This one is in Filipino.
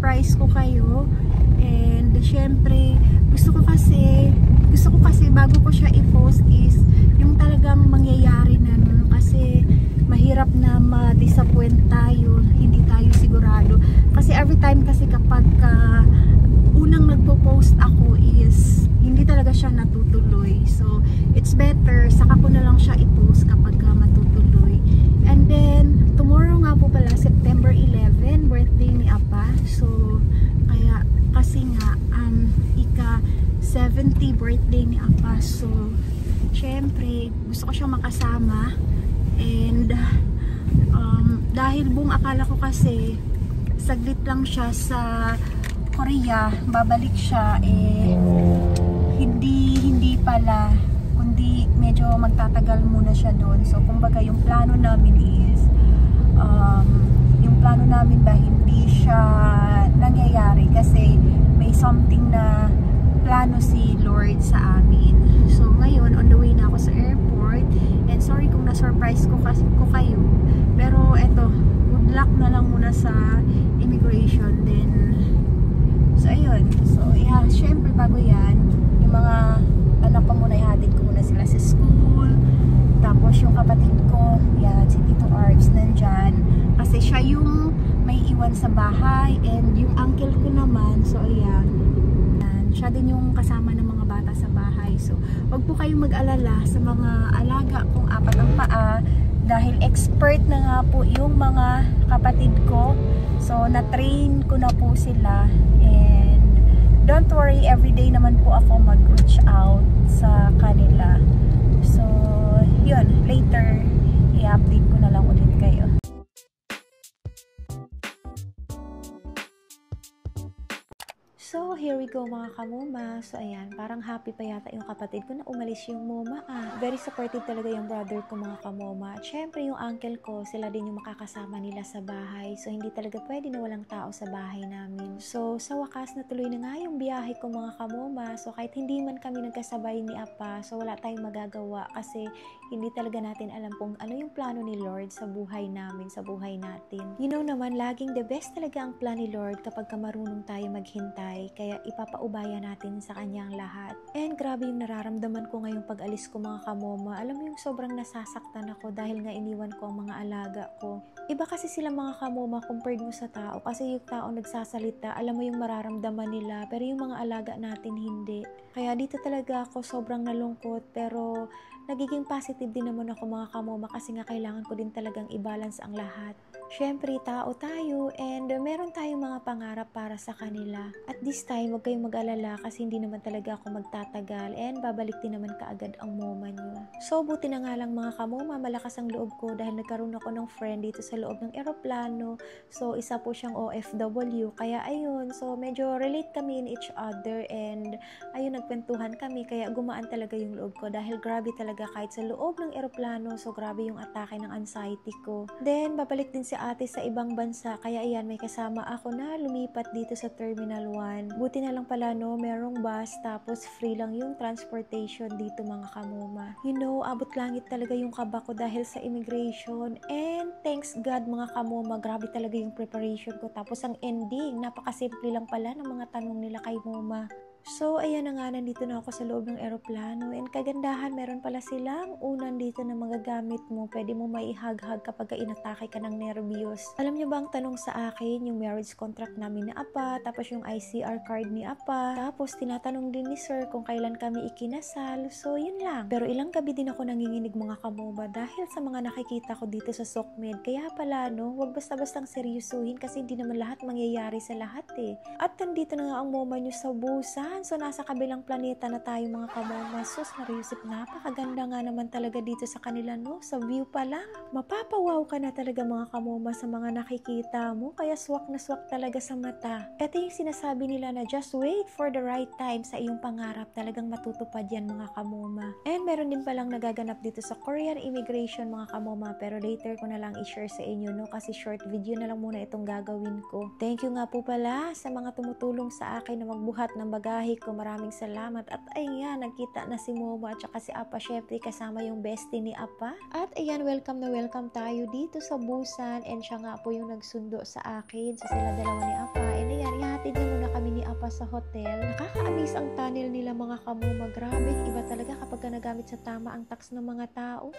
surprise ko kayo. And syempre, gusto ko kasi bago ko siya i-post is yung talagang mangyayari na nun, kasi mahirap na ma-disappoint tayo, hindi tayo sigurado. Kasi every time kasi kapag unang nagpo-post ako is hindi talaga siya natutuloy. So, it's better saka ko na lang siya i-post kapag matutuloy. And then, tomorrow nga po pala, September 11, birthday ni Apa. So, kaya, kasi nga, ika-70 birthday ni Apa. So, syempre, gusto ko siyang makasama. And, dahil buong akala ko kasi, saglit lang siya sa Korea, babalik siya, hindi pala, kundi medyo magtatagal muna siya doon. So kumbaga yung plano namin is yung plano namin ba hindi siya nangyayari kasi may something na plano si Lord sa amin. So ngayon on the way na ako sa airport, and sorry kung na-surprise ko kayo, pero eto, good luck na lang muna sa immigration. Then so ayun, so yeah, syempre bago yan, yung mga anak ko muna, ihatid ko muna sila sa school. Tapos yung kapatid ko, yan, si Tito Arps nandyan, kasi siya yung may iwan sa bahay. And yung uncle ko naman, so ayan, siya din yung kasama ng mga bata sa bahay. So wag po kayong mag-alala sa mga alaga kong apat ang paa, dahil expert na nga po yung mga kapatid ko. So na-train ko na po sila. And don't worry, everyday naman po ako mag-reach out sa kanila. So yun, later i-update ko na lang ulit kayo. So, here we go mga kamuma. So, ayan, parang happy pa yata yung kapatid ko na umalis yung moma. Very supportive talaga yung brother ko mga kamuma. At syempre yung uncle ko, sila din yung makakasama nila sa bahay. So, hindi talaga pwede na walang tao sa bahay namin. So, sa wakas natuloy na nga yung biyahe ko mga kamuma. So, kahit hindi man kami nagkasabay ni Apa, so wala tayong magagawa kasi hindi talaga natin alam kung ano yung plano ni Lord sa buhay namin, sa buhay natin. You know naman, laging the best talaga ang plan ni Lord kapag marunong tayo maghintay. Kaya ipapaubaya natin sa kanyang lahat. And grabe yung nararamdaman ko ngayong pag-alis ko mga kamoma. Alam mo yung sobrang nasasaktan ako dahil nga iniwan ko ang mga alaga ko. Iba kasi sila mga kamoma compared mo sa tao. Kasi yung tao nagsasalita, alam mo yung mararamdaman nila. Pero yung mga alaga natin hindi. Kaya dito talaga ako sobrang nalungkot. Pero nagiging positive din naman ako mga kamoma kasi nga kailangan ko din talagang i-balance ang lahat. Syempre, tao tayo and meron tayong mga pangarap para sa kanila. At this time, huwag kayong mag-alala kasi hindi naman talaga ako magtatagal and babalik din naman kaagad ang moma nyo. So, buti na nga lang mga kamoma, malakas ang loob ko dahil nagkaroon ako ng friend dito sa loob ng eroplano. So, isa po siyang OFW. Kaya ayun, so medyo relate kami in each other and ayun, nagkwentuhan kami kaya gumaan talaga yung loob ko dahil grabe talaga kahit sa loob ng eroplano, so grabe yung atake ng anxiety ko. Then, babalik din si ate sa ibang bansa, kaya ayan, may kasama ako na lumipat dito sa Terminal 1. Buti na lang pala no, merong bus, tapos free lang yung transportation dito mga kamuma. You know, abot langit talaga yung kaba ko dahil sa immigration, and thanks God mga kamuma, grabe talaga yung preparation ko, tapos ang ending, napakasimple lang pala ng mga tanong nila kay mama. So, ayan na nga, nandito na ako sa loob ng eroplano and kagandahan, meron pala silang unan dito na mga gamit mo. Pwede mo maihag-hag kapag inatake ka ng nervyos. Alam niyo ba ang tanong sa akin, yung marriage contract namin ni Apa, tapos yung ICR card ni Apa, tapos tinatanong din ni Sir kung kailan kami ikinasal. So, yun lang. Pero ilang gabi din ako nanginginig mga kamoba dahil sa mga nakikita ko dito sa SOCMED. Kaya pala, no, wag basta-bastang seryosuhin kasi hindi naman lahat mangyayari sa lahat eh. At nandito na nga ang moma nyo sa Busan. So, nasa kabilang planeta na tayo mga kamoma. Sus, Mariusip, napakaganda nga naman talaga dito sa kanila, no? Sa view pa lang. Mapapawaw ka na talaga mga kamoma sa mga nakikita mo. Kaya swak na swak talaga sa mata. Ito yung sinasabi nila na just wait for the right time sa iyong pangarap. Talagang matutupad yan mga kamoma. And meron din palang nagaganap dito sa Korean immigration mga kamoma. Pero later ko na lang i-share sa inyo, no? Kasi short video na lang muna itong gagawin ko. Thank you nga po pala sa mga tumutulong sa akin na magbuhat ng bagahe biyahe ko. Maraming salamat. At ayan, nagkita na si Momo at saka si Apa, syempre kasama yung bestie ni Apa. At ayan, welcome na welcome tayo dito sa Busan, and siya nga po yung nagsundo sa akin. So sila dalawa ni Apa, and ayan, ihatid niya muna kami ni Apa sa hotel. Nakaka-amaze ang tunnel nila mga kamoma. Grabe, iba talaga kapag nagamit sa tama ang tax ng mga tao.